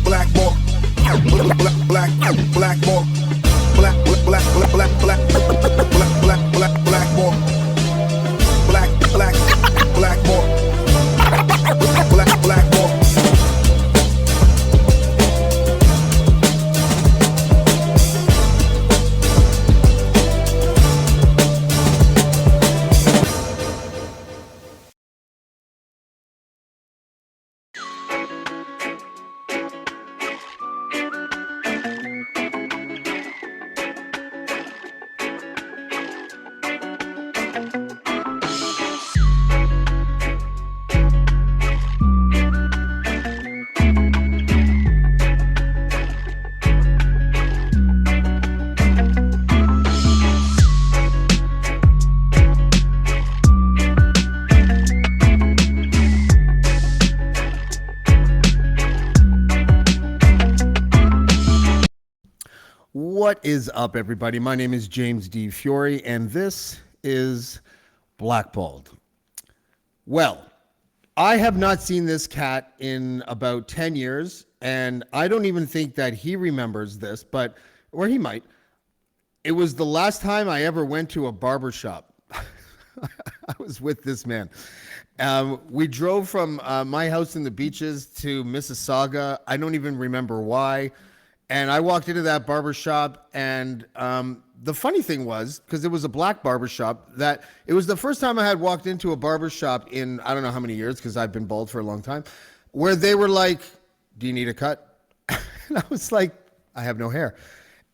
black more, black more, black more, black more. What is up, everybody? My name is James D. Fiore, and this is Blackballed. Well, I have not seen this cat in about 10 years, and I don't even think that he remembers this, or he might. It was the last time I ever went to a barbershop. I was with this man. We drove from my house in the beaches to Mississauga. I don't even remember why. And I walked into that barbershop, and the funny thing was, because it was a black barbershop, that it was the first time I had walked into a barbershop in I don't know how many years, because I've been bald for a long time, where they were like, do you need a cut? And I was like, I have no hair.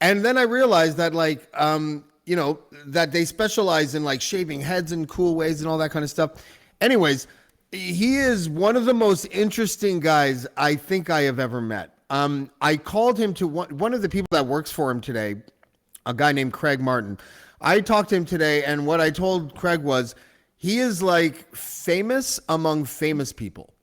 And then I realized that that they specialize in like shaving heads in cool ways and all that kind of stuff. Anyways, he is one of the most interesting guys I think I have ever met. I called him to one of the people that works for him today, a guy named Craig Martin. I talked to him today, and what I told Craig was he is like famous among famous people.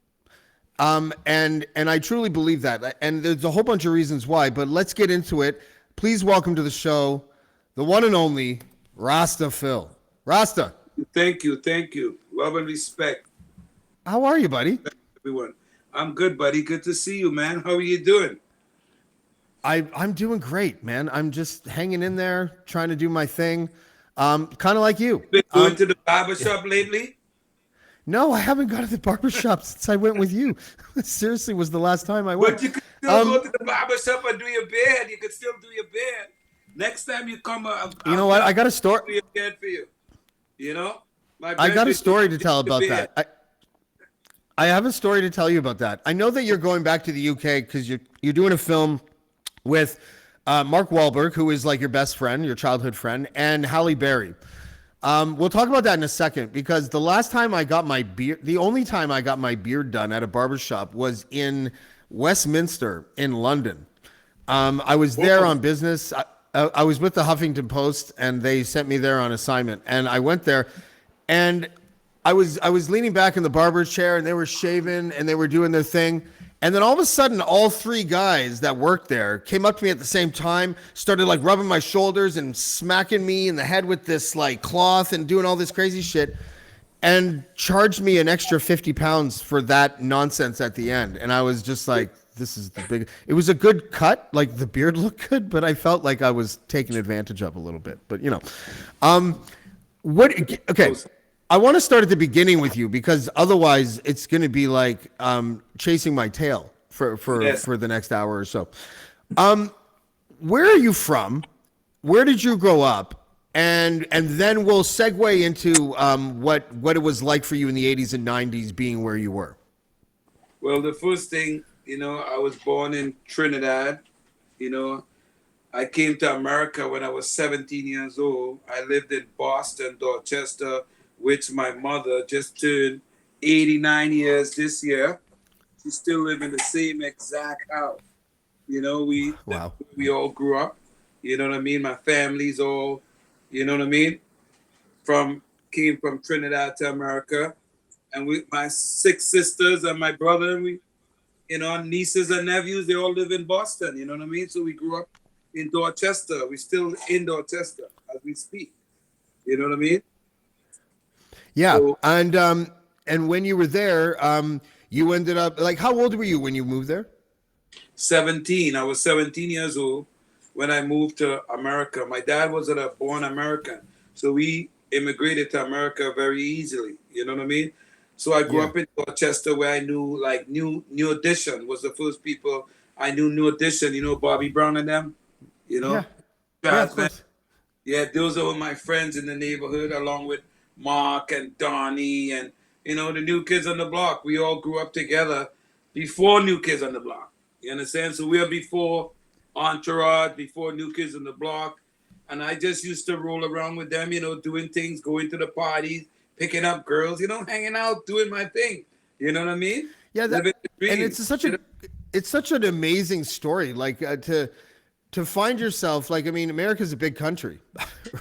And I truly believe that. And there's a whole bunch of reasons why, but let's get into it. Please welcome to the show, the one and only Rasta Phil. Rasta. Thank you. Love and respect. How are you, buddy? Everyone. I'm good, buddy. Good to see you, man. How are you doing? I'm doing great, man. I'm just hanging in there, trying to do my thing. Kind of like you. Been going to the barbershop lately? No, I haven't gone to the barbershop since I went with you. Seriously, was the last time I went. But you could still go to the barbershop and do your beard. You could still do your beard. Next time you come, you know what? I got a story. Do your beard for you. You know? I got a story to tell about that. I have a story to tell you about that. I know that you're going back to the UK because you're doing a film with Mark Wahlberg, who is like your best friend, your childhood friend, and Halle Berry. We'll talk about that in a second, because the last time I got my beard, the only time I got my beard done at a barbershop was in Westminster in London. I was there on business. I was with the Huffington Post, and they sent me there on assignment, and I went there, and I was leaning back in the barber's chair, and they were shaving and they were doing their thing. And then all of a sudden, all three guys that worked there came up to me at the same time, started like rubbing my shoulders and smacking me in the head with this like cloth and doing all this crazy shit, and charged me an extra 50 pounds for that nonsense at the end. And I was just like, this is the big, it was a good cut. Like the beard looked good, but I felt like I was taken advantage of a little bit, but okay. I want to start at the beginning with you, because otherwise it's going to be like chasing my tail for the next hour or so. Where are you from? Where did you grow up? And then we'll segue into what it was like for you in the 80s and 90s being where you were. Well, the first thing, I was born in Trinidad. I came to America when I was 17 years old. I lived in Boston, Dorchester, which my mother just turned 89 years this year. She's still living in the same exact house. Wow. We all grew up. You know what I mean? My family's all, you know what I mean? Came from Trinidad to America. And my 6 sisters and my brother, nieces and nephews, they all live in Boston. You know what I mean? So we grew up in Dorchester. We're still in Dorchester as we speak. You know what I mean? Yeah, so, and when you were there, you ended up, like, how old were you when you moved there? 17. I was 17 years old when I moved to America. My dad was a born American, so we immigrated to America very easily. You know what I mean? So I grew Yeah. up in Dorchester, where I knew like New Edition was the first people I knew. New Edition, you know, Bobby Brown and them. You Yeah. know, Yeah, of jazz band. course. Yeah, those are my friends in the neighborhood, along with Mark and Donnie and the new kids on the block. We all grew up together before New Kids on the Block. You understand? So we are before Entourage, before New Kids on the Block, and I just used to roll around with them, doing things, going to the parties, picking up girls, hanging out, doing my thing. You know what I mean? Yeah, Living the dream. and it's such an amazing story. Like to find yourself, like, I mean, America's a big country,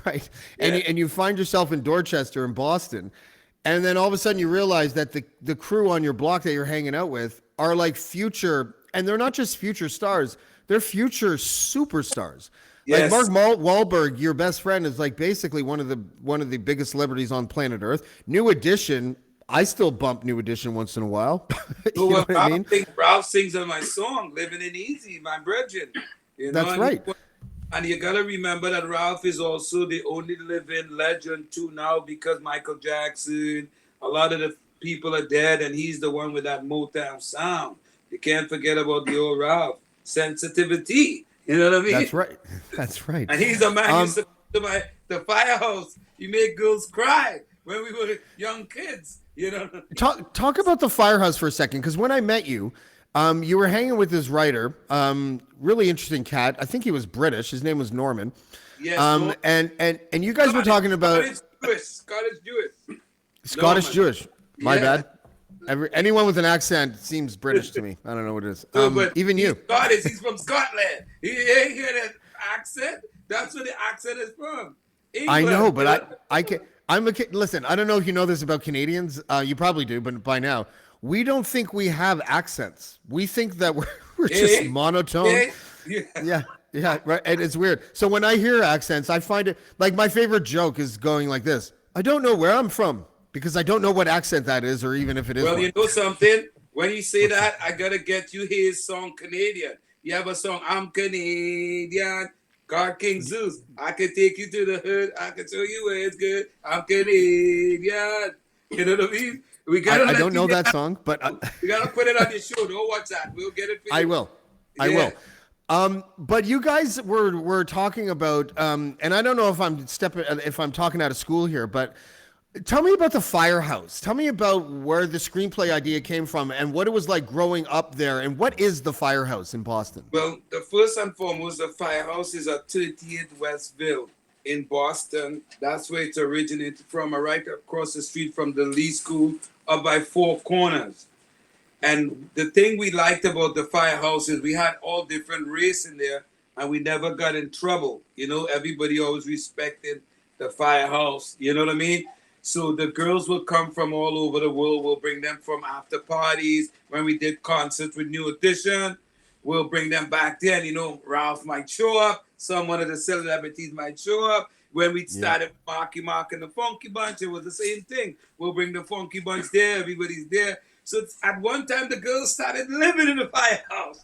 right? And Yeah. you find yourself in Dorchester and Boston, and then all of a sudden you realize that the crew on your block that you're hanging out with are like future, and they're not just future stars, they're future superstars. Like Yes. Mark Wahlberg, your best friend, is like basically one of the biggest celebrities on planet Earth. New Edition, I still bump New Edition once in a while. You So know what what I mean? Ralph sings on my song, "Living in Easy," my brethren. That's right. And you gotta remember that Ralph is also the only living legend too now, because Michael Jackson, a lot of the people are dead, and he's the one with that Motown sound. You can't forget about the old Ralph. Sensitivity. You know what I mean? That's right. That's right. And he's the man who used to come to the firehouse. He made girls cry when we were young kids. You know. Talk about the firehouse for a second, because when I met you, you were hanging with this writer, really interesting cat. I think he was British. His name was Norman. Yes. And you guys were talking about Scottish Jewish. Scottish Norman. Jewish. My Yeah. bad. Anyone with an accent seems British to me. I don't know what it is. No, but Even you. He's Scottish. He's from Scotland. He ain't hear that accent. That's where the accent is from. I know, England. but I can. Listen, I don't know if you know this about Canadians. You probably do, but by now, we don't think we have accents. We think that we're just monotone. Yeah. Yeah, right. And it's weird. So when I hear accents, I find it like my favorite joke is going like this. I don't know where I'm from because I don't know what accent that is, or even if it is. Well, one. you know something? When you say that, I gotta get you his song Canadian. You have a song, I'm Canadian. God King Zeus. I can take you to the hood. I can show you where it's good. I'm Canadian. You know what I mean? I don't know that song, but we gotta put it on your show. Don't watch that. We'll get it for you. I will. I will. But you guys were talking about, and I don't know if I'm talking out of school here, but tell me about the firehouse. Tell me about where the screenplay idea came from and what it was like growing up there. And what is the firehouse in Boston? Well, the first and foremost, the firehouse is at 38 Westville in Boston. That's where it originated from, right across the street from the Lee School, up by Four Corners. And the thing we liked about the firehouse is we had all different race in there, and we never got in trouble. Everybody always respected the firehouse. You know what I mean? So the girls will come from all over the world. We'll bring them from after parties. When we did concerts with New Edition, we'll bring them back then. Ralph might show up. One of the celebrities might show up. When we started Marky Mark and the Funky Bunch, it was the same thing. We'll bring the Funky Bunch there. Everybody's there. So at one time, the girls started living in the firehouse.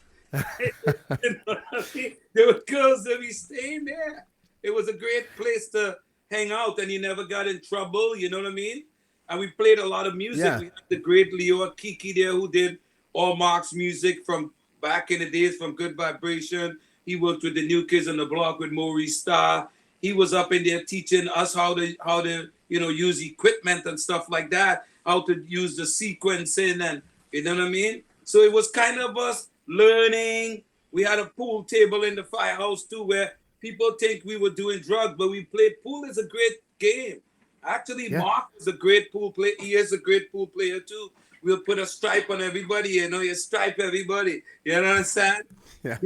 You know what I mean? There were girls that be staying there. It was a great place to hang out, and you never got in trouble. You know what I mean? And we played a lot of music. Yeah. We had the great Leo Kiki there, who did all Mark's music from back in the days, from Good Vibration. He worked with the New Kids on the Block with Maurice Starr. He was up in there teaching us how to use equipment and stuff like that, how to use the sequencing, and you know what I mean? So it was kind of us learning. We had a pool table in the firehouse too, where people think we were doing drugs, but we played pool. Is a great game. Actually, Mark is a great pool player. He is a great pool player too. We'll put a stripe on everybody, you stripe everybody. You understand? Yeah.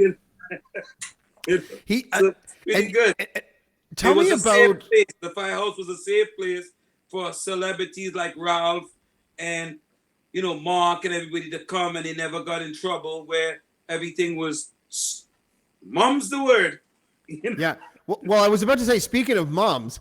So really good. Tell me about the firehouse was a safe place for celebrities like Ralph and Mark and everybody to come, and they never got in trouble, where everything was mom's the word. Yeah. Well, I was about to say, speaking of moms,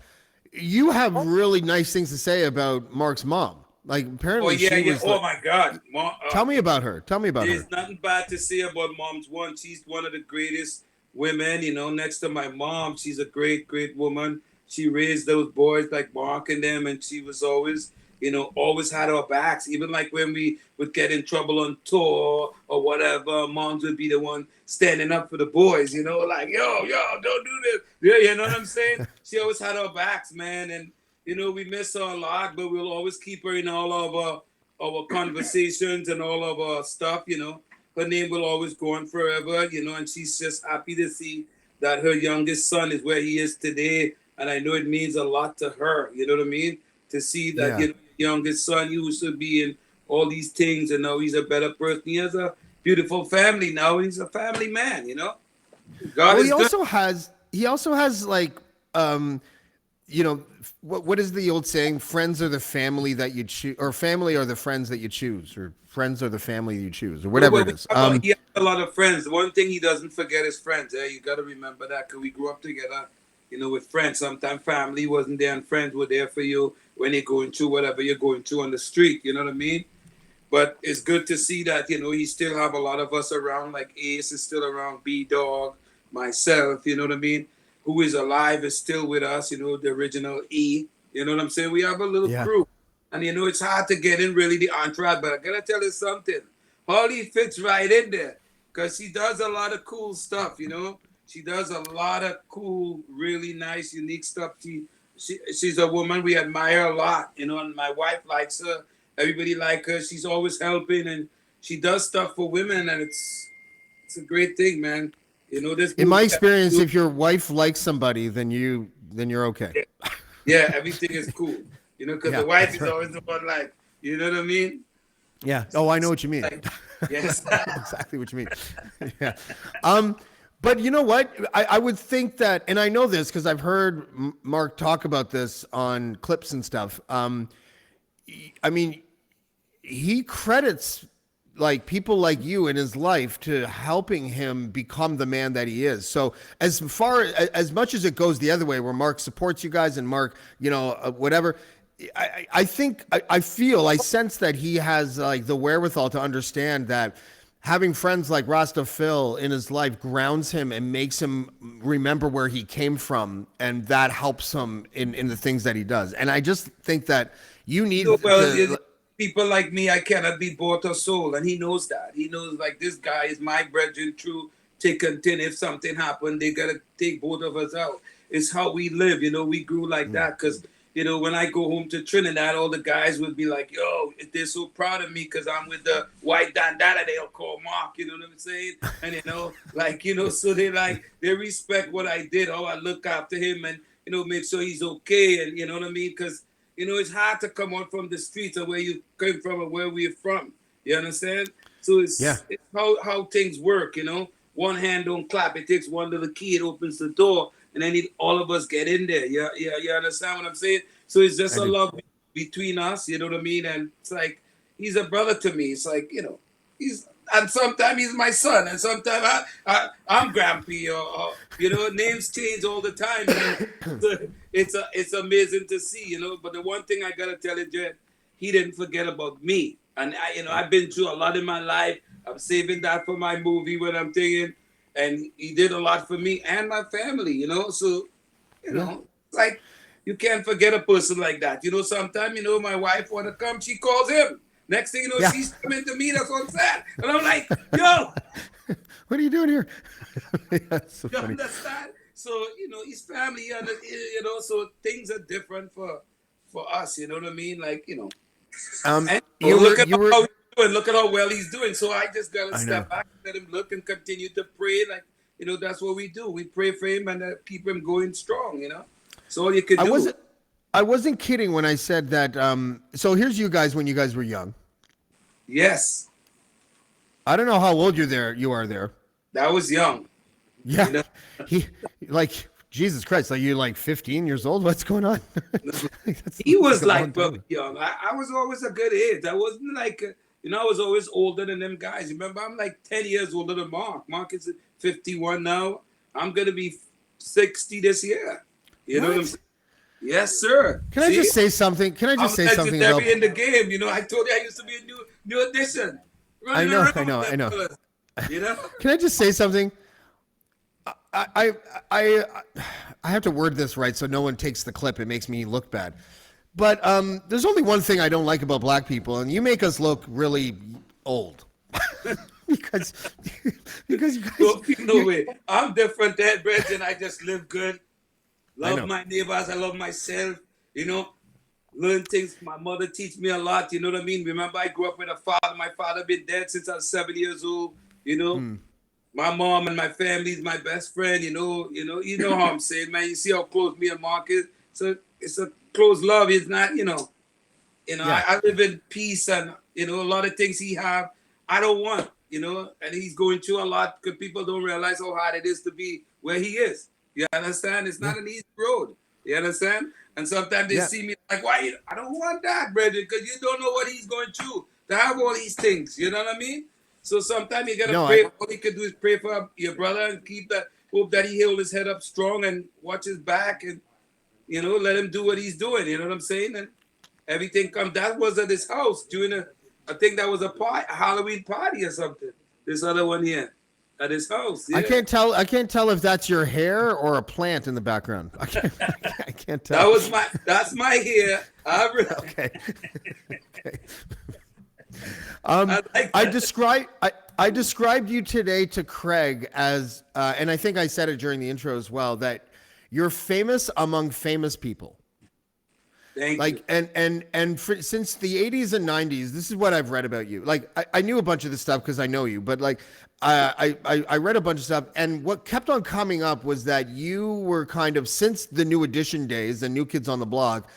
you have really nice things to say about Mark's mom. Like Oh apparently yeah, she yeah. was. Oh my God, Mom. Tell me about her. Tell me about her. There's nothing bad to say about Mom's one. She's one of the greatest women, you know, next to my mom. She's a great, great woman. She raised those boys like Mark and them, and she was always, you know, always had our backs. Even like when we would get in trouble on tour or whatever, Moms would be the one standing up for the boys, you know, like, yo, don't do this. Yeah, you know what I'm saying? She always had our backs, man. And, you know, we miss her a lot, but we'll always keep her in all of our conversations and all of our stuff, you know. Her name will always go on forever, you know, and she's just happy to see that her youngest son is where he is today. And I know it means a lot to her, you know what I mean? To see that, Yeah. you know, your youngest son used to be in all these things and now he's a better person. He has a beautiful family now. He's a family man, you know? God Well, is good. he also has like you know, what is the old saying? Friends are the family that you choose, or family are the friends that you choose, or friends are the family you choose, or whatever it is. He has a lot of friends. One thing he doesn't forget is friends. Eh? You got to remember that because we grew up together, you know, with friends. Sometimes family wasn't there and friends were there for you when you're going through whatever you're going through on the street. You know what I mean? But it's good to see that, you know, he still have a lot of us around, like Ace is still around, B-Dog, myself, you know what I mean? Who is alive is still with us, you know, the original E. You know what I'm saying? We have a little Yeah. crew. And, you know, it's hard to get in really the entourage, but I got to tell you something. Holly fits right in there because she does a lot of cool stuff, you know? She does a lot of cool, really nice, unique stuff. She's a woman we admire a lot, you know, and my wife likes her. Everybody like her. She's always helping and she does stuff for women and it's a great thing, man. You know, this In my movie, experience, if your wife likes somebody, then you're okay. yeah, everything is cool. You know, because Yeah, the wife that's is right. always the one like, you know what I mean? Yeah. Oh, I know what you mean. Like, yes. I know exactly what you mean. Yeah. But you know what? I would think that, and I know this because I've heard Mark talk about this on clips and stuff. I mean, he credits like people like you in his life to helping him become the man that he is. So as much as it goes the other way, where Mark supports you guys and Mark, you know, whatever. I think I feel I sense that he has like the wherewithal to understand that having friends like Rasta Phil in his life grounds him and makes him remember where he came from, and that helps him in the things that he does. And I just think that you need Well, to. people like me, I cannot be bought or sold, and he knows that. He knows like this guy is my brethren through thick and thin. If something happened, they gotta take both of us out. It's how we live, you know. We grew like that because you know when I go home to Trinidad, all the guys would be like, "Yo, they're so proud of me because I'm with the white dandana they'll call Mark." You know what I'm saying? And you know, like you know, so they respect what I did, how I look after him, and you know, make sure he's okay, and you know what I mean, because you know, it's hard to come out from the streets of where you came from and where we're from. You understand? So Yeah. it's how things work, you know. One hand don't clap. It takes one little key, it opens the door, and then all of us get in there. Yeah, you understand what I'm saying? So it's just I a do. love between us, you know what I mean? And it's like he's a brother to me. It's like, you know, and sometimes he's my son, and sometimes I'm Grampy, or you know, names change all the time, and it's amazing to see, you know. But the one thing I gotta tell you, Jed, he didn't forget about me, and you know, I've been through a lot in my life. I'm saving that for my movie when I'm thinking, and he did a lot for me and my family, you know. So, you Yeah. know, it's like you can't forget a person like that. You know, sometimes, you know, my wife wanna come, she calls him. Next thing you know, Yeah. she's coming to me. That's what I'm saying. And I'm like, yo, What are you doing here? Yeah, that's so you funny. understand? So, you know, his family, and you know, so things are different for us. You know what I mean? Like, you know, and You look were at you were. how he's doing. Look at how well he's doing. So I just gotta I know. step back, let him look, and continue to pray. Like, you know, that's what we do. We pray for him and keep him going strong. You know, so all you could I do. wasn't. I wasn't kidding when I said that. So here's you guys when you guys were young. Yes, I don't know how old you are there. that was young. Yeah. You know, He like Jesus Christ. Like you're like 15 years old. What's going on? he was a long like time. young. I was always a good age. I wasn't like, you know, I was always older than them guys. Remember, I'm like 10 years older than Mark. Mark is 51 now. I'm going to be 60 this year. You know what I'm What? saying? Yes, sir. Can I just say something? Can I I'm just say something about? legendary in the game. You know, I told you I used to be a new addition, I running know, around I know, with I them know. fellas. You know. Can I just say something? I, I, I, I have to word this right so no one takes the clip. It makes me look bad. But there's only one thing I don't like about black people, and you make us look really old. because because you guys, No way. I'm different, Dad, Bridge, and I just live good. I Love know. my neighbors. I love myself. You know, learn things. My mother teach me a lot. You know what I mean? Remember, I grew up with a father. My father been dead since I was 7 years old. You know, my mom and my family is my best friend. You know how I'm saying, man. You see how close me and Mark is. So it's a close love. It's not, Yeah. I live in peace, and a lot of things he have, I don't want, and he's going through a lot because people don't realize how hard it is to be where he is. You understand? It's Yeah. not an easy road. You understand? And sometimes they Yeah. see me like, why? I don't want that, brother, because you don't know what he's going through to have all these things. You know what I mean? So sometimes you gotta No, pray. All you can do is pray for your brother and keep that hope that he hold his head up strong and watch his back and let him do what he's doing. You know what I'm saying? And everything come. That was at his house during I think that was a Halloween party or something. This other one here at his house. I Yeah, can't tell. I can't tell if that's your hair or a plant in the background. I can't that tell. was that's my hair. Okay. Okay. I like I that. described you today to Craig as, and I think I said it during the intro as well, that you're famous among famous people. Thank you. Like since the 80s and 90s, this is what I've read about you. Like I knew a bunch of this stuff because I know you, but like I read a bunch of stuff, and what kept on coming up was that you were kind of, since the New Edition days, the New Kids on the Block,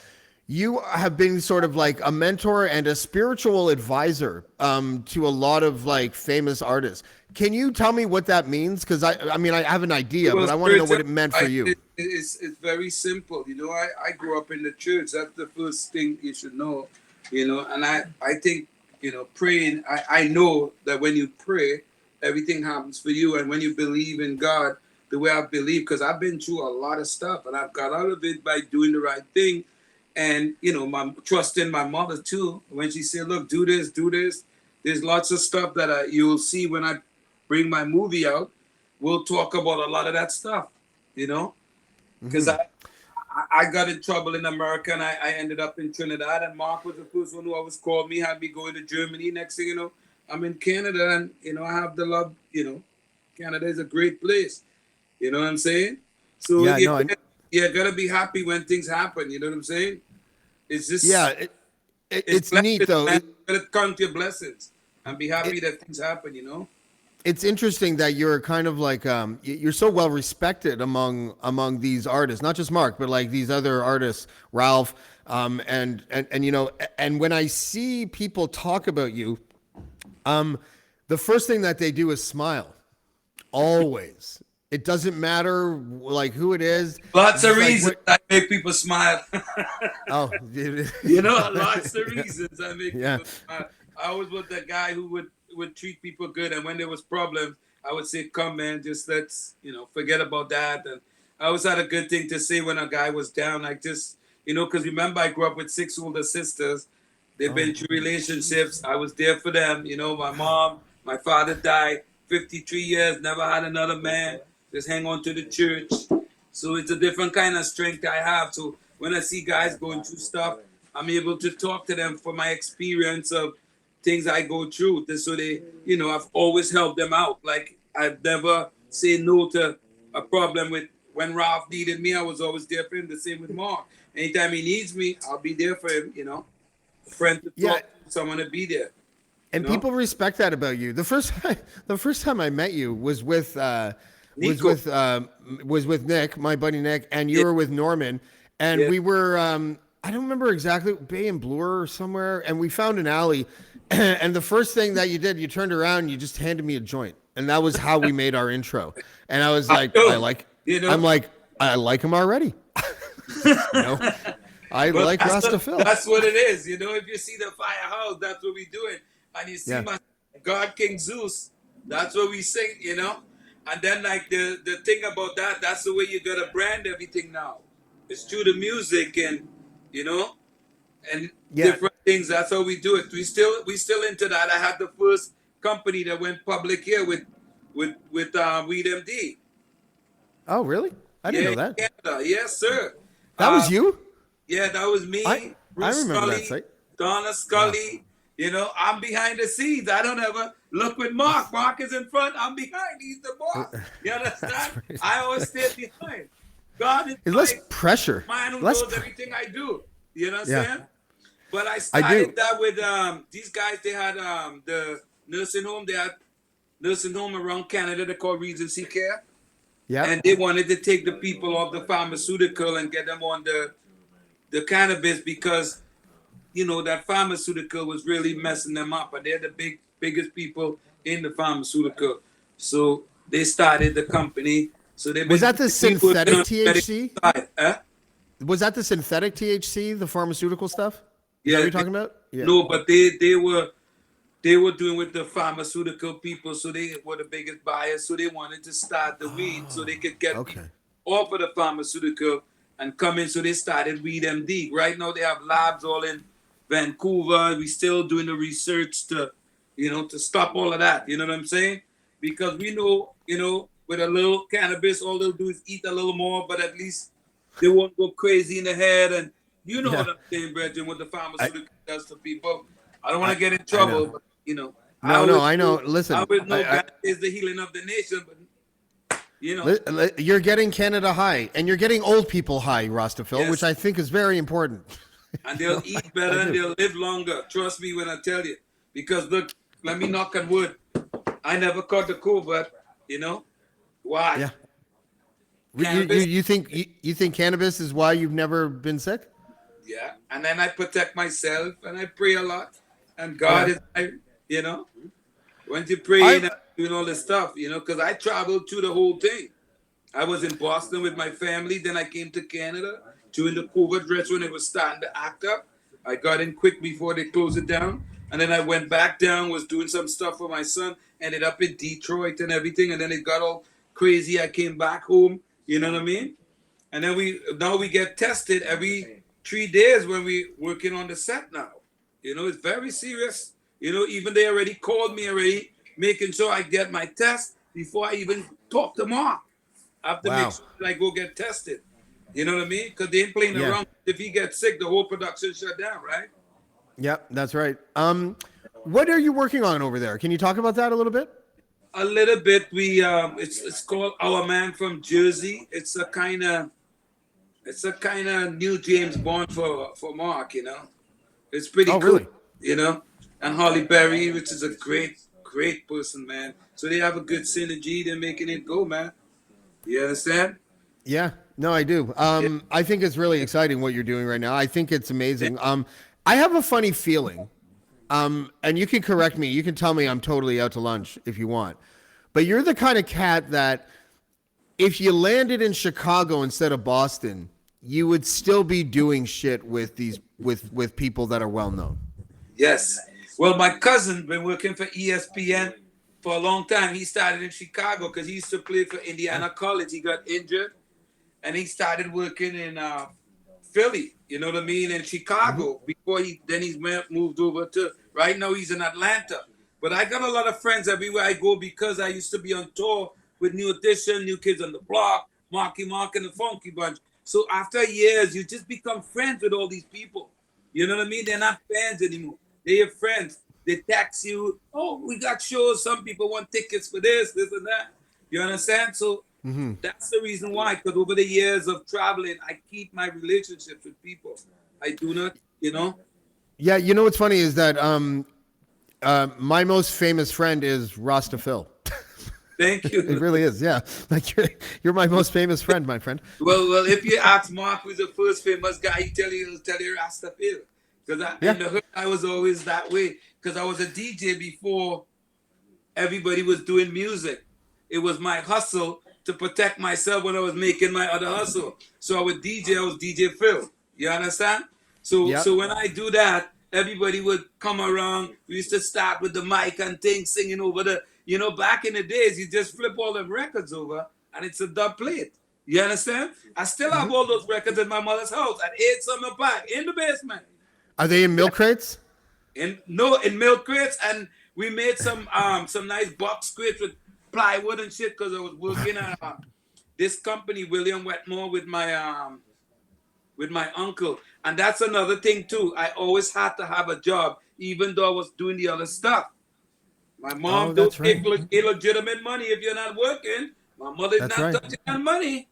you have been sort of like a mentor and a spiritual advisor to a lot of like famous artists. Can you tell me what that means? Because I mean, I have an idea, but I want to know what it meant for you. It's very simple. I grew up in the church. That's the first thing you should know. And I think, praying, I know that when you pray, everything happens for you. And when you believe in God, the way I believe, because I've been through a lot of stuff and I've got out of it by doing the right thing. And, my trusting my mother too. When she said, look, do this, do this. There's lots of stuff that you'll see when I bring my movie out. We'll talk about a lot of that stuff, because I got in trouble in America and I ended up in Trinidad, and Mark was the first one who always called me, had me going to Germany. Next thing you know, I'm in Canada, and I have the love. Canada is a great place. You know what I'm saying? So Yeah, no, you gotta be happy when things happen. You know what I'm saying? It's just yeah, it's neat blessings, though. man. You gotta count your blessings and be happy that things happen. It's interesting that you're kind of like you're so well respected among these artists, not just Mark, but like these other artists, Ralph, and and when I see people talk about you, the first thing that they do is smile, always. It doesn't matter like who it is. Lots of Like, reasons I make people smile. oh, dude. Lots of reasons I make Yeah. people smile. I always was that guy who would treat people good, and when there was problems, I would say, "Come, man, just let's forget about that." And I always had a good thing to say when a guy was down, like just because remember I grew up with 6 older sisters. They've been through relationships. I was there for them. My father died 53 years, never had another man. Just hang on to the church. So it's a different kind of strength I have. So when I see guys going through stuff, I'm able to talk to them from my experience of things I go through. So they, I've always helped them out. Like I've never say no to a problem with when Ralph needed me, I was always there for him. The same with Mark. Anytime he needs me, I'll be there for him, A friend to Yeah. talk to, someone to be there. And people respect that about you. The first time I met you was with Nico. was with Nick, my buddy Nick, and you were with Norman, and we were I don't remember exactly, Bay and Bloor or somewhere, and we found an alley, and the first thing that you did, you turned around and you just handed me a joint, and that was how we made our intro. And I was like, I'm like, I like him already. I like Rasta Phil. That's what it is. If you see the firehouse, that's what we doing. And you see my God King Zeus, that's what we sing, And then like the thing about that's the way you gotta brand everything now. It's through the music and you know and Yeah. different things. That's how we do it. We still into that. I had the first company that went public here with Weed MD. Oh, really? I didn't Yeah, know in that. Canada. Yes, sir. That was you? Yeah, that was I me, I Bruce remember that Scully, site. Donna Wow. Scully. You know, I'm behind the scenes. I don't ever look with Mark. Mark is in front. I'm behind. He's the boss. You That's understand? right. I always stay behind. God is It's less my pressure. man who Less. knows everything I do. You know what I'm Yeah, saying? But I I do. started that with these guys. They had the nursing home. They had nursing home around Canada. They call Regency Care, Yep. and they wanted to take the people off the pharmaceutical and get them on the cannabis because you know that pharmaceutical was really messing them up, and they're the biggest people in the pharmaceutical. So they started the company. So they've Was been that the we working synthetic on the medical THC? side. Huh? Was that the synthetic THC, the pharmaceutical stuff? Is that what Yeah, you're talking about? Yeah. no, but they were doing with the pharmaceutical people, so they were the biggest buyers. So they wanted to start the weed so they could get Okay. people off of the pharmaceutical and come in. So they started Weed MD. Right now they have labs all in Vancouver. We still doing the research to stop all of that. You know what I'm saying? Because we know, with a little cannabis, all they'll do is eat a little more, but at least they won't go crazy in the head. And you know Yeah. what I'm saying, Brethren, what the I pharmaceutical does to people. I don't want I to get in I know. trouble, but I No, no, always I know. know, Listen, God is the healing of the nation, but you know, you're getting Canada high, and you're getting old people high, Rasta Phil, which yes, I think is very important. and You they'll know, eat I better and do. they'll live longer. Trust me when I tell you. Because look, let me knock on wood. I never caught the COVID. Why? Yeah. Cannabis. You think cannabis is why you've never been sick? Yeah, and then I protect myself and I pray a lot, and God Yeah. is, you know, when you pray I and doing all this stuff, because I traveled through the whole thing. I was in Boston with my family. Then I came to Canada during the COVID dress when it was starting to act up. I got in quick before they closed it down. And then I went back down, was doing some stuff for my son, ended up in Detroit and everything. And then it got all crazy. I came back home. You know what I mean? And then we get tested every 3 days when we working on the set now. It's very serious. Even they already called me already, making sure I get my test before I even talk to Mark. I have to make wow. sure that I go get tested. You know what I mean? Because they ain't playing Yeah. around. If he gets sick, the whole production shut down, right? Yep, that's right. What are you working on over there? Can you talk about that a little bit? A little bit. It's called Our Man from Jersey. It's a kind of new James Bond for Mark. It's pretty Oh, cool. really? And Holly Berry, which is a great person, man. So they have a good synergy. They're making it go, man. You understand? Yeah, no, I do. Yeah. I think it's really exciting what you're doing right now. I think it's amazing. I have a funny feeling, and you can correct me. You can tell me I'm totally out to lunch if you want. But you're the kind of cat that if you landed in Chicago instead of Boston, you would still be doing shit with these with people that are well known. Yes. Well, my cousin been working for ESPN for a long time. He started in Chicago because he used to play for Indiana College. He got injured, and he started working in Philly. You know what I mean? In Chicago before he's moved over to. Right now he's in Atlanta. But I got a lot of friends everywhere I go because I used to be on tour with New Edition, New Kids on the Block, Marky Mark, and the Funky Bunch. So after years, you just become friends with all these people. You know what I mean? They're not fans anymore. They're your friends. They text you, oh, we got shows. Some people want tickets for this and that. You understand? So that's the reason why. Because over the years of traveling, I keep my relationships with people. I do not. Yeah, you know what's funny is that my most famous friend is Rasta Phil. Thank It you. really is. Yeah, like you're my most famous friend, my friend. Well, if you ask Mark, who's the first famous guy, he'll tell you Rasta Phil. Because Yeah. in the hood, I was always that way. Because I was a DJ before everybody was doing music. It was my hustle to protect myself when I was making my other hustle. So I was DJ Phil. You understand? So Yep. so when I do that, everybody would come around. We used to start with the mic and things, singing over back in the days, you just flip all the records over and it's a dub plate. You understand? I still have all those records in my mother's house at 8 Summer Park in the basement. Are they in milk crates? In milk crates, and we made some nice box crates with plywood and shit because I was working at this company, William Wetmore, with my uncle. And that's another thing too. I always had to have a job, even though I was doing the other stuff. My mom don't take illegitimate money if you're not working. My mother's not touching that money.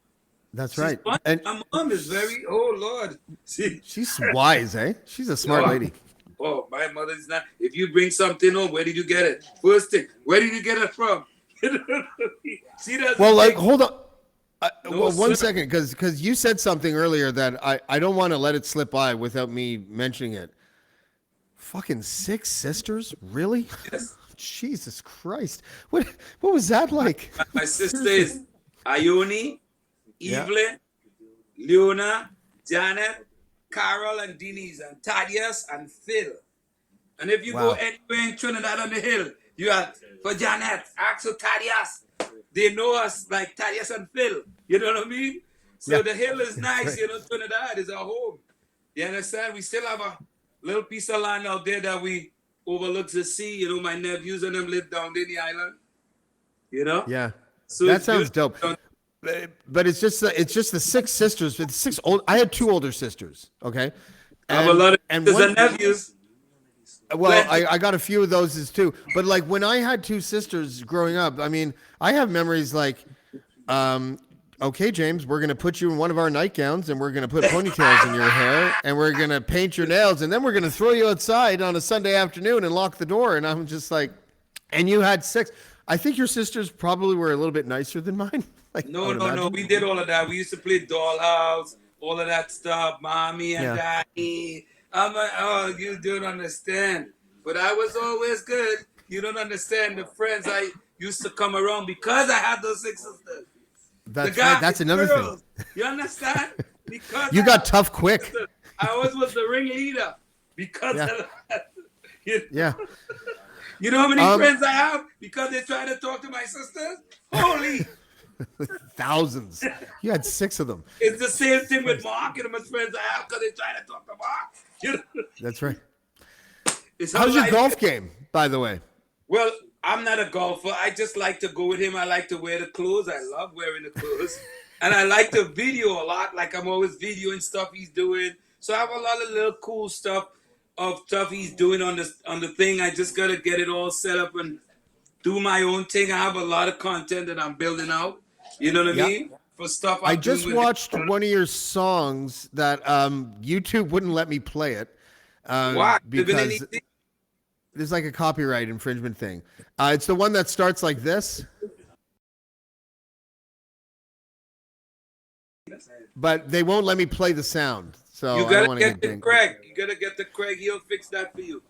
That's right. And my mom is very, oh Lord. She's wise, eh? She's a smart lady. Oh, my mother's not. If you bring something home, where did you get it? First thing, where did you get it from? She doesn't. Well, like, hold on. No, one second, because you said something earlier that I don't want to let it slip by without me mentioning it. Fucking 6 sisters? Really? Yes. Jesus Christ. What was that like? My sister is Ione, Evelyn, Leona, Janet, Carol, and Denise, and Thaddeus, and Phil. And if you go anywhere in Trinidad on the hill, you have, for Janet, ask for Thaddeus. They know us like Thaddeus and Phil. You know what I mean? So the hill is nice, you know, Trinidad is our home. You understand? We still have a little piece of land out there that we overlook the sea. You know, my nephews and them live down there in the island. You know? Yeah. So that sounds dope. But it's just the 6 sisters. With 6 old. I had 2 older sisters. Okay. I have a lot of sisters and nephews. Well, I got a few of those as too. But like when I had 2 sisters growing up, I mean, I have memories like, okay, James, we're going to put you in one of our nightgowns and we're going to put ponytails in your hair and we're going to paint your nails and then we're going to throw you outside on a Sunday afternoon and lock the door. And I'm just like, and you had 6. I think your sisters probably were a little bit nicer than mine. Like, no. We did all of that. We used to play dollhouse, all of that stuff, mommy and daddy. I'm like, oh, you don't understand. But I was always good. You don't understand the friends I used to come around because I had those 6 sisters. That's right. That's another thing. You understand? Because you got tough quick. I always was the ringleader because of that. You know how many friends I have because they try to talk to my sisters? Holy. Thousands. You had 6 of them. It's the same thing with Mark and my friends I have because they try to talk to Mark. You know? That's right. How's your golf game, by the way? Well, I'm not a golfer. I just like to go with him. I like to wear the clothes. I love wearing the clothes. And I like to video a lot. Like I'm always videoing stuff he's doing. So I have a lot of little cool stuff he's doing on the thing. I just got to get it all set up and do my own thing. I have a lot of content that I'm building out. You know what I mean? For stuff I just watched one of your songs that YouTube wouldn't let me play it. Why? Because there's like a copyright infringement thing. It's the one that starts like this. But they won't let me play the sound. So you gotta get the Craig. You gotta get the Craig. He'll fix that for you.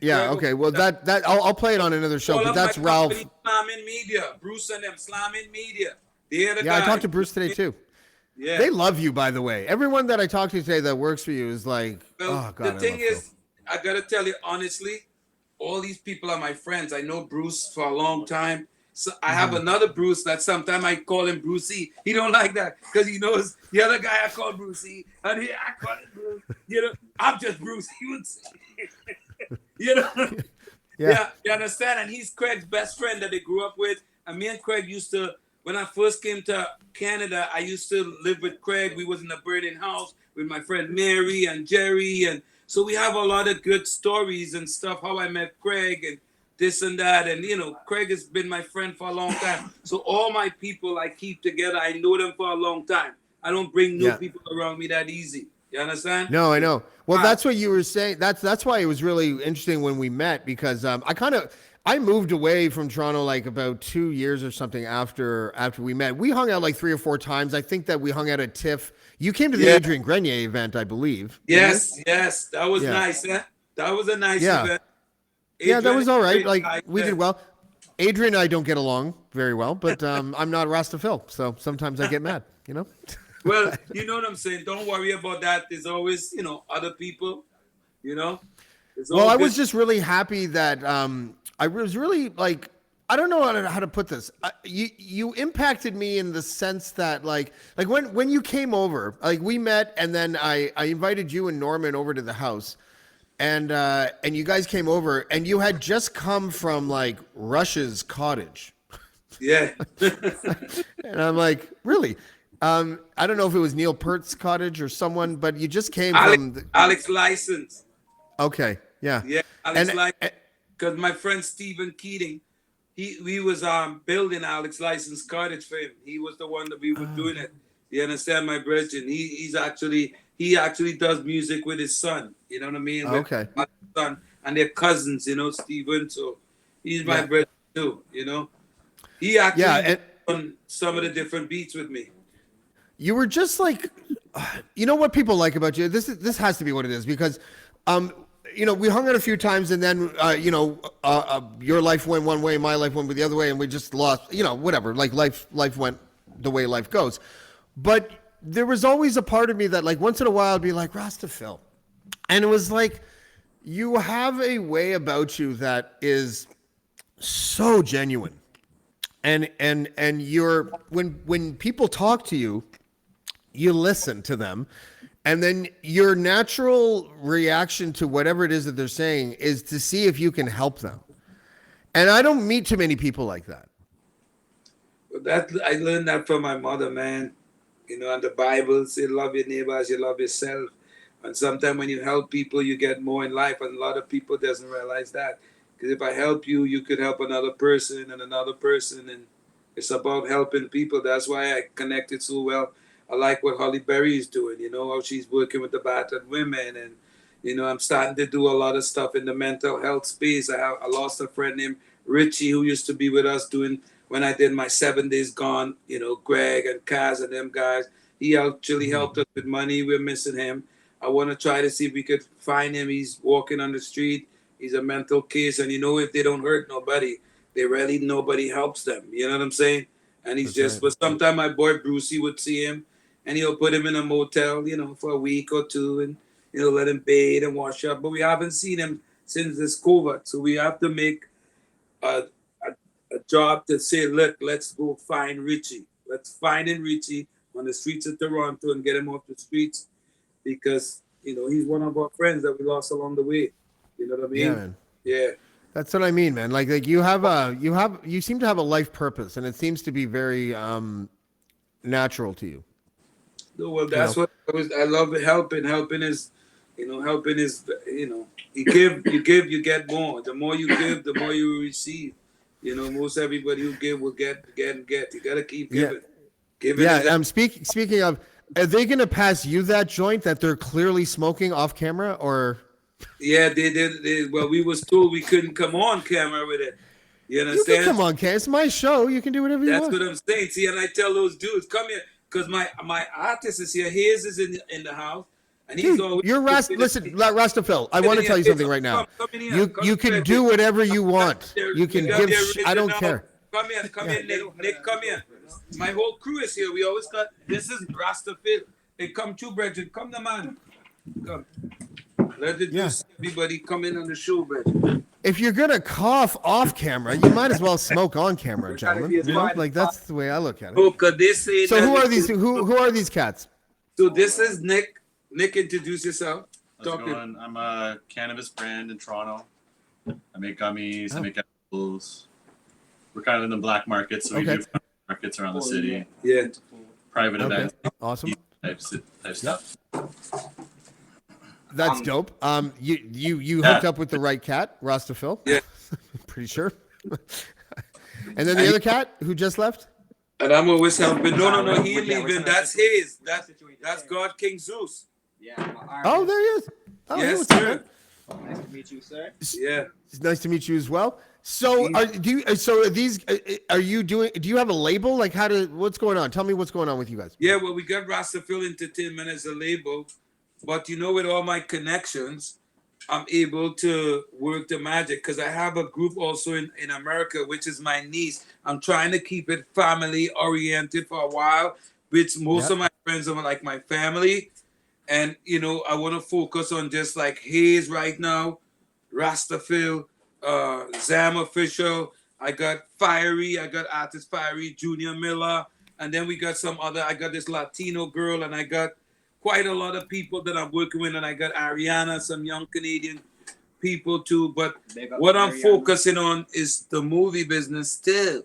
Yeah. Okay. Well, that I'll play it on another show. But that's Ralph. Slamming Media, Bruce and them, Slamming Media. They're the guys. I talked to Bruce today too. Yeah. They love you, by the way. Everyone that I talked to today that works for you is like, well, oh God. The thing is, I gotta tell you honestly, all these people are my friends. I know Bruce for a long time. So I have another Bruce that sometimes I call him Brucey. He don't like that because he knows the other guy I call Brucey. And I call him Bruce. You know, I'm just Bruce. He would say. You know? Yeah, you understand? And he's Craig's best friend that they grew up with. And me and Craig used to, when I first came to Canada, I used to live with Craig. We was in a burning house with my friend Mary and Jerry. And so we have a lot of good stories and stuff, how I met Craig and this and that. And, you know, Craig has been my friend for a long time. So all my people I keep together, I know them for a long time. I don't bring new people around me that easy. You understand? No, I know. Well, that's what you were saying. That's why it was really interesting when we met because I moved away from Toronto like about 2 years or something after we met. We hung out like 3 or 4 times. I think that we hung out at TIFF. You came to the Adrian Grenier event, I believe. Yes. That was nice. Eh? That was a nice event. Adrian, that was all right. Like we did well. Adrian and I don't get along very well, but I'm not Rasta Phil, so sometimes I get mad, you know? Well, you know what I'm saying? Don't worry about that. There's always, you know, other people, you know? Well, I was just really happy that I was really like I don't know how to put this. You impacted me in the sense that like when you came over, like we met, and then I invited you and Norman over to the house, and you guys came over, and you had just come from like Rush's cottage. Yeah. And I'm like, really? I don't know if it was Neil Peart's cottage or someone, but you just came Alex License. Okay, yeah. Yeah, Alex License. Because my friend Stephen Keating, we was building Alex License cottage for him. He was the one that we were doing it. You understand, my brethren? He actually does music with his son. You know what I mean? Okay. With my son and their cousins. You know, Stephen. So he's my brother too. You know, he actually done some of the different beats with me. You were just like, you know what people like about you? This has to be what it is, because, you know, we hung out a few times, and then, you know, your life went one way, my life went the other way, and we just lost, you know, whatever. Like life went the way life goes. But there was always a part of me that, like, once in a while, I'd be like, Rasta Phil, and it was like, you have a way about you that is so genuine, and you're when people talk to you, you listen to them, and then your natural reaction to whatever it is that they're saying is to see if you can help them. And I don't meet too many people like that. That I learned that from my mother, man. You know, and the Bible says, love your neighbor as you love yourself. And sometimes when you help people, you get more in life. And a lot of people doesn't realize that. Because if I help you, you could help another person and another person. And it's about helping people. That's why I connected so well. I like what Holly Berry is doing, you know, how she's working with the battered women. And, you know, I'm starting to do a lot of stuff in the mental health space. I lost a friend named Richie, who used to be with us doing, when I did my 7 Days Gone, you know, Greg and Kaz and them guys. He actually helped us with money. We're missing him. I want to try to see if we could find him. He's walking on the street. He's a mental case. And, you know, if they don't hurt nobody, nobody helps them. You know what I'm saying? And he's but sometimes my boy Brucey would see him, and he'll put him in a motel, you know, for a week or two, and, you know, let him bathe and wash up. But we haven't seen him since this COVID. So we have to make a job to say, look, let's go find Richie. Let's find Richie on the streets of Toronto and get him off the streets, because, you know, he's one of our friends that we lost along the way. You know what I mean? Yeah, man. Yeah. That's what I mean, man. Like you seem to have a life purpose, and it seems to be very natural to you. No, well, that's what I love. Helping is, you know, you know, you give, you get more. The more you give, the more you receive. You know, most everybody who give will get. You gotta keep giving. Yeah. Speaking of, are they gonna pass you that joint that they're clearly smoking off camera, or? Yeah, they did. Well, we was told we couldn't come on camera with it. You understand? You can come on camera. It's my show. You can do whatever you want. That's what I'm saying. See, and I tell those dudes, come here. Because my artist is here. His is in the house, and he's always. You're Listen, Rasta Phil. I want to tell you something right now. You can do whatever you want. You can give. I don't care. Come here, Nick. Nick, come here. My whole crew is here. We always got. This is Rasta Phil. Hey, come to Bridget. Come the man. Come. Let everybody come in on the show, Bridget. If you're gonna cough off camera, you might as well smoke on camera, gentlemen. You know? Like that's the way I look at it. Oh, cause they say. So who are these? Who are these cats? So this is Nick. Nick, introduce yourself. How's it going? I'm a cannabis brand in Toronto. I make gummies. I make edibles. We're kind of in the black market, so we do markets around the city. Yeah. Private events. Awesome. Type stuff. That's dope. You hooked up with the right cat, Rasta Phil. Yeah. Pretty sure. And then the other cat who just left? And I'm always helping. No, he leaving. That's his. That's God King Zeus. Yeah. Oh, there he is. Oh, yes, hey, sir. Nice to meet you, sir. Yeah. It's nice to meet you as well. So do you have a label? Like what's going on? Tell me what's going on with you guys. Yeah, well, we got Rasta Phil Entertainment as a label, but you know, with all my connections, I'm able to work the magic, because I have a group also in America, which is my niece. I'm trying to keep it family oriented for a while, which most of my friends are like my family. And, you know, I want to focus on just like Hayes right now, Rasta Phil, Zam Official, I got Fiery, I got artist Fiery, Junior Miller, and then we got some other, I got this Latino girl, and I got quite a lot of people that I'm working with, and I got Ariana, some young Canadian people too. But what I'm focusing on is the movie business still.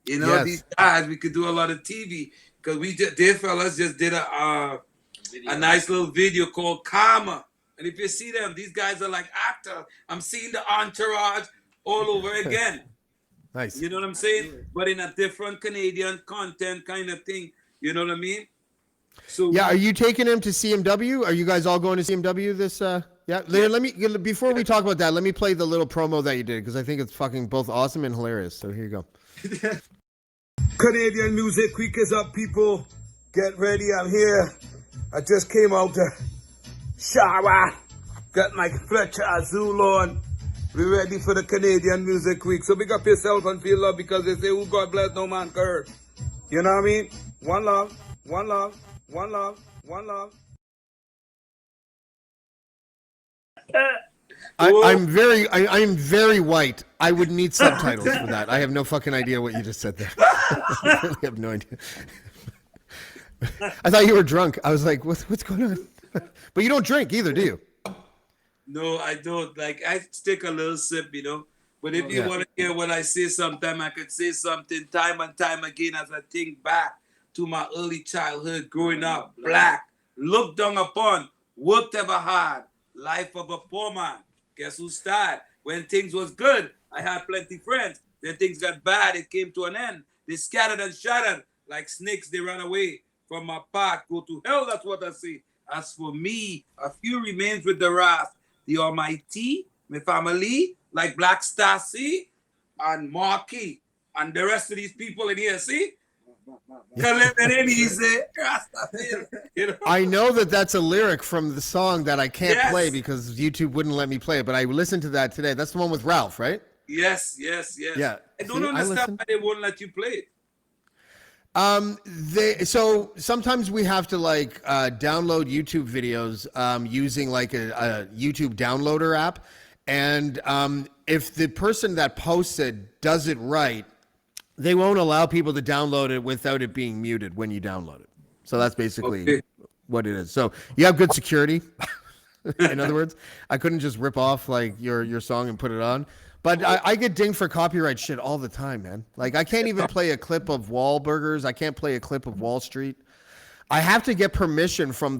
You know, Yes. these guys, we could do a lot of TV because they fellas just did a nice little video called Karma. And if you see them, these guys are like actors. I'm seeing the entourage all over again. Nice. You know what I'm saying? But in a different Canadian content kind of thing. You know what I mean? So Yeah, are you taking him to CMW? Are you guys all going to CMW this yeah? Let me before we talk about that, let me play the little promo that you did because I think it's fucking both awesome and hilarious. So here you go. Canadian Music Week is up, people. Get ready, I'm here. I just came out to shower. Got my Fletcher Azul on. We ready for the Canadian Music Week. So big up yourself and feel love because they say, who God bless, no man curse. You know what I mean? One love, one love, one love, one love. I'm very white. I would need subtitles for that. I have no fucking idea what you just said there. I really have no idea. I thought you were drunk. I was like, what's going on? But you don't drink either, do you? no, I don't. Like, I take a little sip, you know. But if you Yeah. want to hear what I say sometime, I could say something time and time again as I think back to my early childhood, growing up, black, looked down upon, worked ever hard, life of a poor man. Guess who started? When things was good, I had plenty friends. Then things got bad, it came to an end. They scattered and shattered. Like snakes, they ran away from my path. Go to hell, that's what I say. As for me, a few remains with the wrath. The Almighty, my family, like Black Star, see? And Marky, and the rest of these people in here, see? Tell them it ain't easy. Rasta Phil, you know? I know that that's a lyric from the song that I can't Yes. play because YouTube wouldn't let me play it, but I listened to that today. That's the one with Ralph, right? Yes. Yeah. I don't See, I understand listen. why they won't let you play it. So sometimes we have to like download YouTube videos using like a YouTube downloader app, and if the person that posts it does it right, they won't allow people to download it without it being muted when you download it. So that's basically Okay. what it is. So you have good security. In other words, I couldn't just rip off like your song and put it on. But I get dinged for copyright shit all the time, man. Like I can't even play a clip of Wahlburgers. I can't play a clip of Wall Street. I have to get permission from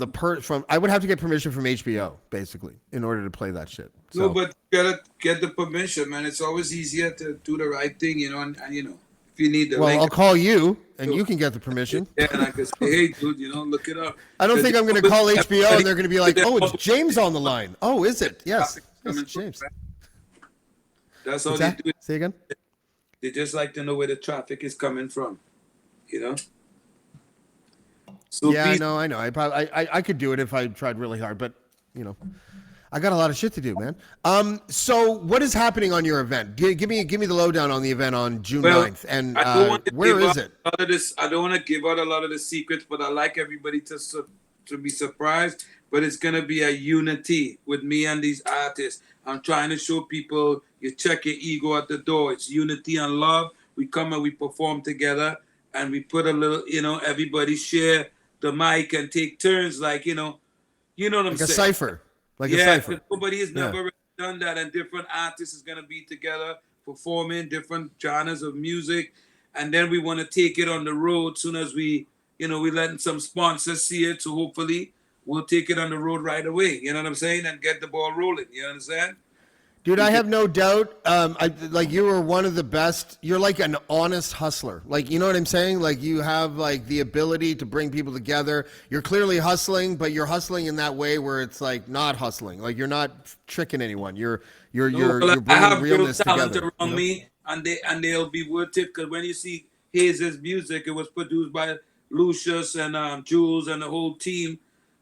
I would have to get permission from HBO basically in order to play that shit. So, No, but you gotta get the permission, man. It's always easier to do the right thing, you know, and you know, if you need the well, link, I'll call you and you can get the permission. yeah, and I could say, hey, dude, you know, look it up. I don't think I'm going to call HBO and they're going to be like, They're "Oh, it's James on the line." Oh, is it? Yes, coming it's from, James. man. That's how What's they that? do it. Say again. They just like to know where the traffic is coming from, you know. So Yeah, be- no, I know. I could do it if I tried really hard, but you know, I got a lot of shit to do, man. So what is happening on your event? Give me the lowdown on the event on June 9th, and I don't want to where give is out it? a lot of this. I don't want to give out a lot of the secrets, but I like everybody to be surprised. But it's gonna be a unity with me and these artists. I'm trying to show people you check your ego at the door. It's unity and love. We come and we perform together, and we put a little, you know, everybody share the mic and take turns, like you know what I'm Like a saying. cipher, like a Yeah, cipher. 'cause nobody has Yeah. never really done that, and different artists is gonna be together performing different genres of music, and then we want to take it on the road. Soon as we letting some sponsors see it, so hopefully we'll take it on the road right away. You know what I'm saying, and get the ball rolling. You understand? Dude, I have no doubt. Like you are one of the best. You're like an honest hustler. Like, you know what I'm saying? Like you have like the ability to bring people together. You're clearly hustling, but you're hustling in that way where it's like not hustling. Like you're not tricking anyone. You're Well, bringing I have real realness talent together. around you know? me, and they'll be worth it. Because when you see Hayes' music, it was produced by Lucius and Jules and the whole team.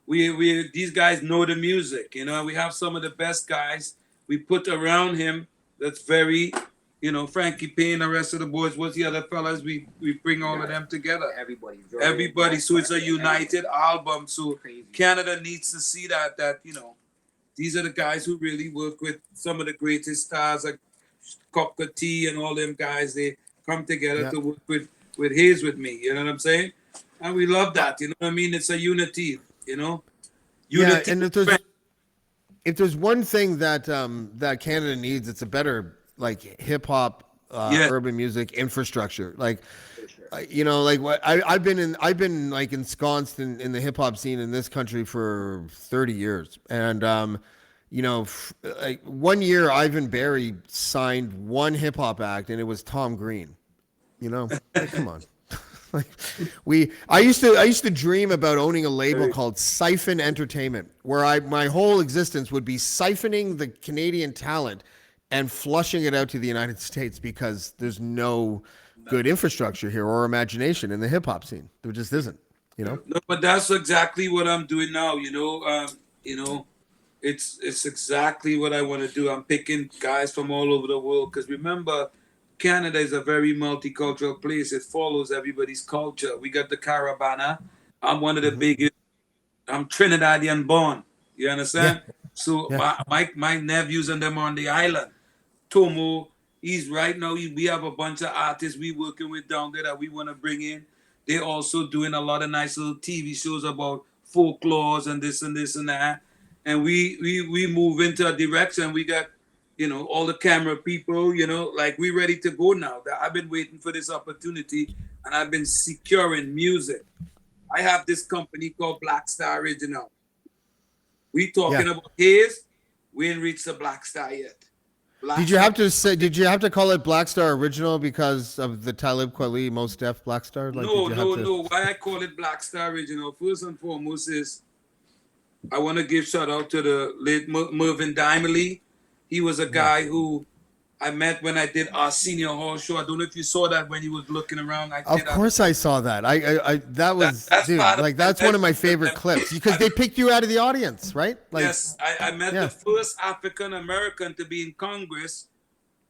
We these guys know the music. You know, we have some of the best guys we put around him. That's very, you know, Frankie Payne, the rest of the boys. What's the other fellas? We bring all of them together. Everybody. So it's a united album. So Canada needs to see that you know. These are the guys who really work with some of the greatest stars Copper T and all them guys, they come together Yeah. to work with Hayes with me. You know what I'm saying? And we love that. You know what I mean? It's a unity. You know, Yeah, unity. and if there's one thing that that Canada needs, it's a better like hip hop, Yeah. urban music infrastructure. Like, For sure. you know, like what I've been like ensconced in the hip hop scene in this country for 30 years, and you know, like 1 year Ivan Berry signed one hip hop act, and it was Tom Green. You know, like, come on. Like I used to dream about owning a label called Siphon Entertainment, where my whole existence would be siphoning the Canadian talent and flushing it out to the United States because there's no good infrastructure here or imagination in the hip hop scene. There just isn't, you know? No, but that's exactly what I'm doing now. You know, it's exactly what I want to do. I'm picking guys from all over the world because remember, Canada is a very multicultural place. It follows everybody's culture. We got the Caravana. I'm one of the biggest. I'm Trinidadian born. You understand? Yeah. So Yeah. my nephews and them on the island. Tomo, he's right now. We have a bunch of artists we working with down there that we want to bring in. They're also doing a lot of nice little TV shows about folklores and this and this and that. And we move into a direction. We got, you know, all the camera people, you know, like we ready to go now. I've been waiting for this opportunity and I've been securing music. I have this company called Black Star Original. We talking about his, we ain't reached the Black Star yet. Did you have to call it Black Star Original because of the Talib Kweli Mos Def Black Star? Like, No. Why I call it Black Star Original, first and foremost, is I want to give shout out to the late Mervyn Dimely. He was a guy who I met when I did our senior hall show. I don't know if you saw that when he was looking around. Of course I saw that. That was That's dude, part of like that's one of my favorite clips because they picked you out of the audience, right? Like, yes, I met the first African American to be in Congress,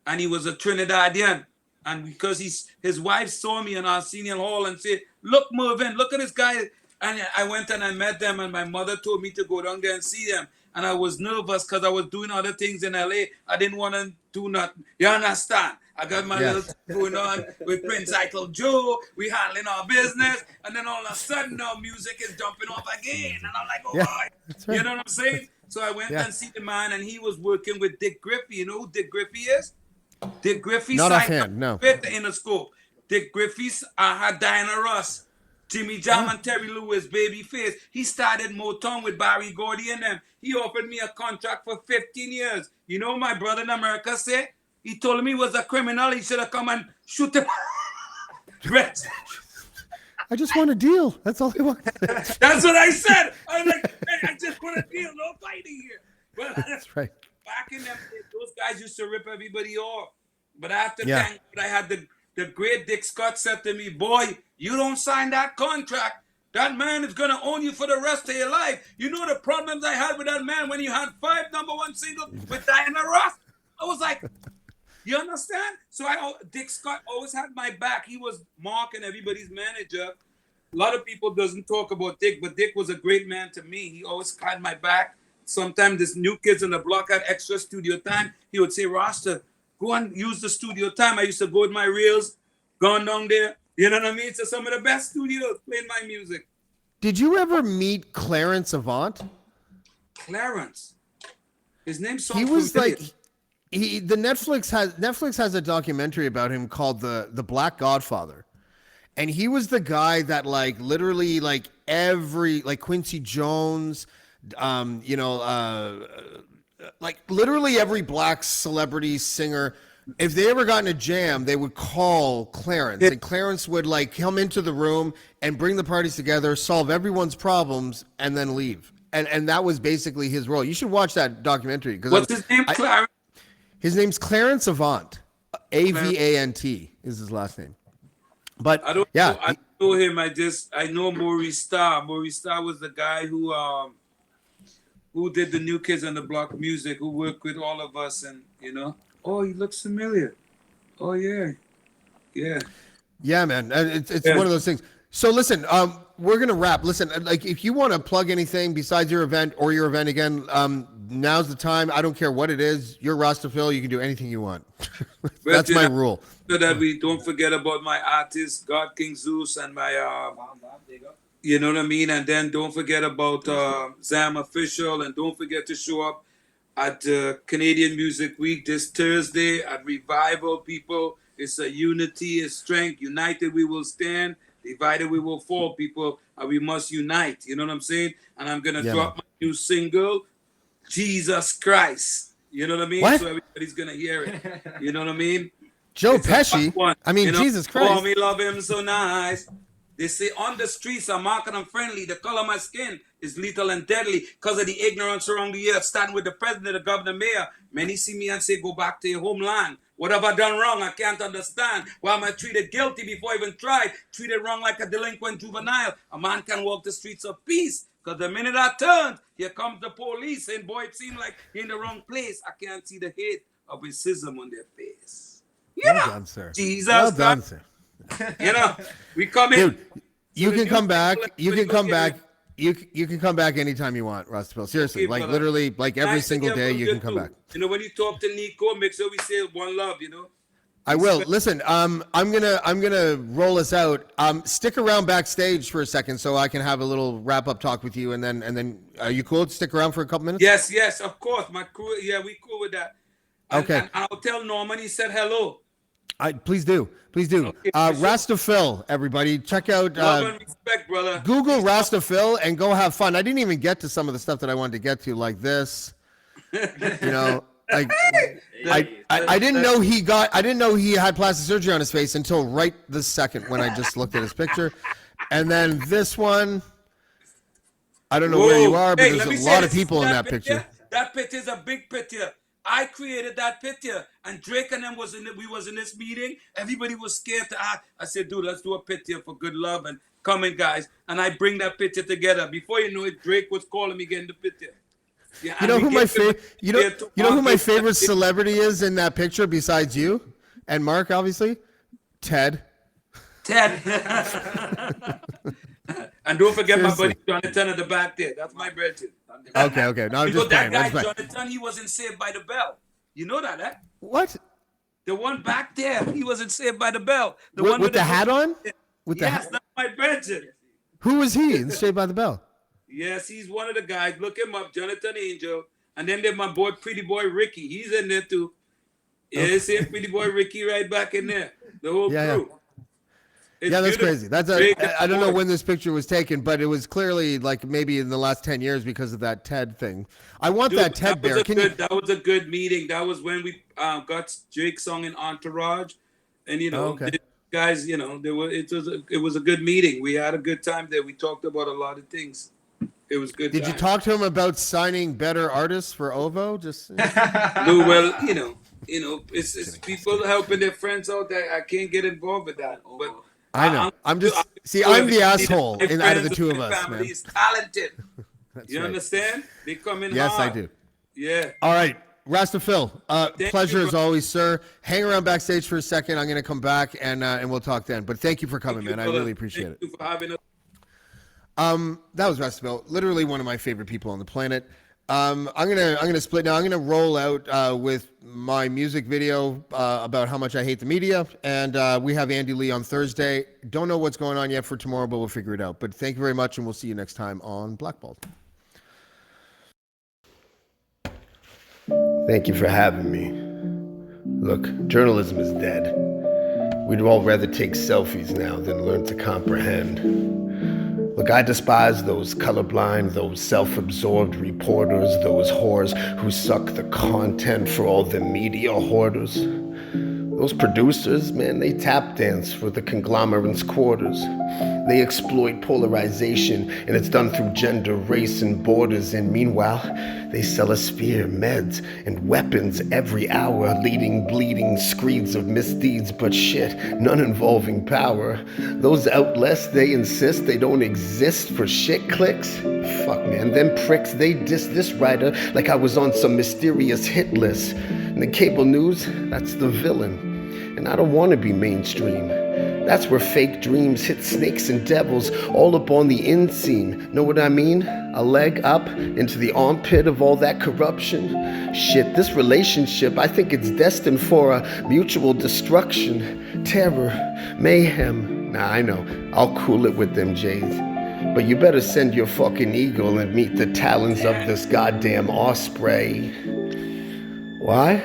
and he was a Trinidadian. And because his wife saw me in our senior hall and said, "Look, Mervyn, look at this guy." And I went and I met them, and my mother told me to go down there and see them. And I was nervous because I was doing other things in LA. I didn't want to do nothing. You understand? I got my little going on with Prince Michael Joe. We handling our business. And then all of a sudden, now music is jumping off again. And I'm like, oh, boy. You know what I'm saying? So I went and see the man, and he was working with Dick Griffey. You know who Dick Griffey is? Dick Griffey Not signed offhand, no. with the Interscope. Dick Griffey had Diana Ross. Jimmy Jam and Terry Lewis, Babyface. He started Motown with Barry Gordy and them. He offered me a contract for 15 years. You know what my brother in America said? He told me he was a criminal. He should have come and shoot him. I just want a deal. That's all I want. That's what I said. I was like, hey, I just want a deal. No fighting here. But That's right. back in them days, those guys used to rip everybody off. But after thank God, I had the great Dick Scott said to me, boy, you don't sign that contract, that man is going to own you for the rest of your life. You know the problems I had with that man when you had 5 #1 singles with Diana Ross? I was like, you understand? So Dick Scott always had my back. He was Mark and everybody's manager. A lot of people doesn't talk about Dick, but Dick was a great man to me. He always had my back. Sometimes this new kids in the block had extra studio time. He would say, Rasta, go and use the studio time. I used to go with my reels, gone down there. You know what I mean? So some of the best studios playing my music. Did you ever meet Clarence Avant? Clarence. His name sounds He was familiar. like Netflix has a documentary about him called the Black Godfather. And he was the guy that like literally like every like Quincy Jones, like literally every black celebrity singer, if they ever got in a jam, they would call Clarence, and Clarence would like come into the room and bring the parties together, solve everyone's problems, and then leave. And that was basically his role. You should watch that documentary. What's his name? Clarence? His name's Clarence Avant. Avant is his last name. But I don't know him. I know Maurice Starr. Maurice Starr was the guy who did the New Kids on the Block music, who worked with all of us, and you know. Oh, he looks familiar. Oh yeah. Yeah, man. It's one of those things. So listen, we're gonna wrap. Listen, like if you want to plug anything besides your event or your event again, now's the time. I don't care what it is. You're Rasta Phil. You can do anything you want. That's my rule. So that we don't forget about my artist, God King Zeus, and my, you know what I mean? And then don't forget about Zam Official, and don't forget to show up at Canadian Music Week this Thursday at Revival, people. It's a unity, it's strength. United we will stand, divided we will fall, people. And we must unite. You know what I'm saying? And I'm going to drop my new single, Jesus Christ. You know what I mean? What? So everybody's going to hear it. You know what I mean? Joe It's a Pesci. fun one. I mean, You know, Jesus Christ. Oh, me love him so nice. They say on the streets, I'm marking them friendly. The color of my skin is lethal and deadly because of the ignorance around the earth. Starting with the president, the governor, mayor. Many see me and say, go back to your homeland. What have I done wrong? I can't understand. Why am I treated guilty before I even tried? Treated wrong like a delinquent juvenile. A man can walk the streets of peace. Because the minute I turned, here comes the police. And boy, it seemed like you're in the wrong place. I can't see the hate of racism on their face. You Well know, done, sir. Jesus. Well done, sir. You know, we come in. Dude, you can come back. You can come back. You can come back anytime you want, Rasta Phil. Seriously, Okay, like brother. literally, like every Nice to single hear day from you can come too. back. You know, when you talk to Nico, make sure we say one love, you know. I will. Listen, I'm gonna roll us out. Stick around backstage for a second so I can have a little wrap up talk with you, and then are you cool to stick around for a couple minutes? Yes, of course. My crew, yeah, we cool with that. And, Okay. And I'll tell Norman he said hello. Please do. Okay, Rasta Phil, everybody, check out. Love and respect, brother. Google Rasta Phil and go have fun. I didn't even get to some of the stuff that I wanted to get to, like this. You know, like I didn't know he had plastic surgery on his face until right this second when I just looked at his picture. And then this one, I don't know where you are, but Hey, let me there's a say lot of this. people in that picture. That picture is a big picture. I created that picture, and Drake and them we was in this meeting. Everybody was scared to act. I said, dude, let's do a picture for good love and coming, guys. And I bring that picture together. Before you know it, Drake was calling me getting the picture. Yeah, You know who my favorite favorite favorite celebrity is in that picture besides you and Mark, obviously? Ted. And don't forget Seriously. my buddy Jonathan at the back there. That's my brother. Okay. No, I'm You know just that playing. guy, I'm just playing. Jonathan, he wasn't saved by the bell. You know that, eh? What? The one back there, he wasn't saved by the bell. The With, one with the hat on? With the Yes, hat? that's my brother. Who was he in Saved by the Bell? Yes, he's one of the guys. Look him up, Jonathan Angel. And then there's my boy, Pretty Boy Ricky. He's in there too. Yeah, you see Pretty Boy Ricky right back in there. The whole crew. It's Yeah, that's beautiful. crazy. I don't know when this picture was taken, but it was clearly like maybe in the last 10 years because of that TED thing. I want that TED bear. That was a good meeting. That was when we got Drake's song in Entourage. And, you know, the guys, you know, it was a good meeting. We had a good time there. We talked about a lot of things. It was good. Did you talk to him about signing better artists for OVO? Just No, well, you know, it's people helping their friends out there. I can't get involved with that. But I know. I'm the asshole out of the two of us, man. He's talented. That's You right. understand? They come in Yes, hard. I do. Yeah. All right. Rasta Phil, pleasure you, as always, sir. Hang around backstage for a second. I'm going to come back and we'll talk then. But thank you for coming, man. I really appreciate it. Thank you for having us. That was Rasta Phil, literally one of my favorite people on the planet. I'm gonna split now. I'm gonna roll out with my music video about how much I hate the media, and we have Andy Lee on Thursday. Don't know what's going on yet for tomorrow, but we'll figure it out. But thank you very much, and we'll see you next time on Blackballed. Thank you for having me. Look, journalism is dead. We'd all rather take selfies now than learn to comprehend. Look, I despise those colorblind, those self-absorbed reporters, those whores who suck the content for all the media hoarders. Those producers, man, they tap dance for the conglomerate's quarters. They exploit polarization, and it's done through gender, race, and borders. And meanwhile, they sell us fear, meds, and weapons every hour, leading bleeding screeds of misdeeds, but shit, none involving power. Those outlets, they insist they don't exist for shit clicks. Fuck, man, them pricks, they diss this writer like I was on some mysterious hit list. And the cable news, that's the villain. And I don't want to be mainstream. That's where fake dreams hit snakes and devils all up on the inseam. Know what I mean? A leg up into the armpit of all that corruption. Shit, this relationship, I think it's destined for a mutual destruction. Terror, mayhem. Nah, I know, I'll cool it with them J's. But you better send your fucking eagle and meet the talons of this goddamn osprey. Why?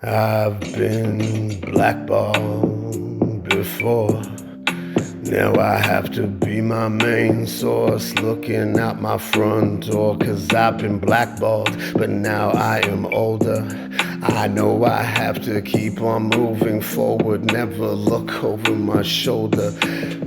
I've been blackballed before. Now I have to be my main source, looking out my front door, 'cause I've been blackballed, but now I am older. I know I have to keep on moving forward, never look over my shoulder.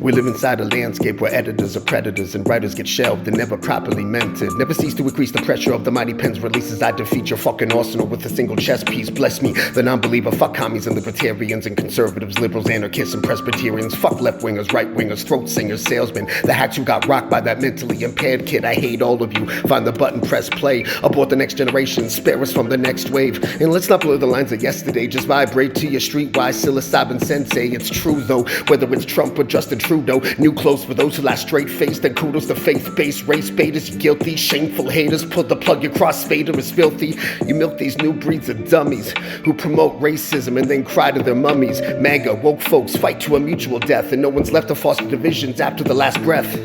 We live inside a landscape where editors are predators and writers get shelved and never properly mentored. Never cease to increase the pressure of the mighty pen's releases. I defeat your fucking arsenal with a single chess piece. Bless me, the non-believer. Fuck commies and libertarians and conservatives, liberals, anarchists and Presbyterians. Fuck left-wingers, right-wingers, throat singers, salesmen, the hacks who got rocked by that mentally impaired kid. I hate all of you. Find the button, press play. Abort the next generation, spare us from the next wave. And let's not blur the lines of yesterday. Just vibrate to your streetwise psilocybin sensei. It's true though, whether it's Trump or Justin Trudeau. New clothes for those who lie straight-faced, and kudos to faith-based race baiters. You guilty, shameful haters. Pull the plug, your crossfader is filthy. You milk these new breeds of dummies who promote racism and then cry to their mummies. MAGA, woke folks fight to a mutual death, and no one's left to foster divisions after the last breath.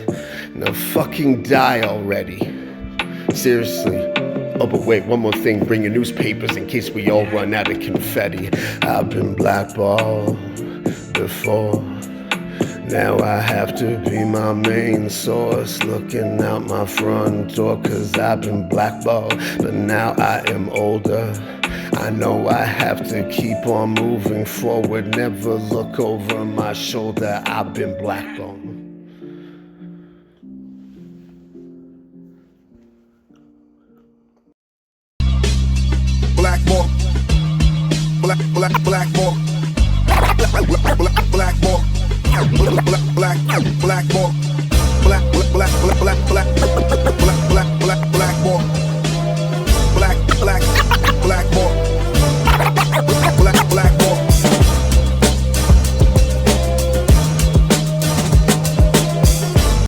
Now fucking die already. Seriously. Oh, but wait, one more thing. Bring your newspapers in case we all run out of confetti. I've been blackballed before. Now I have to be my main source, looking out my front door, 'cause I've been blackballed, but now I am older. I know I have to keep on moving forward, never look over my shoulder. I've been blackballed.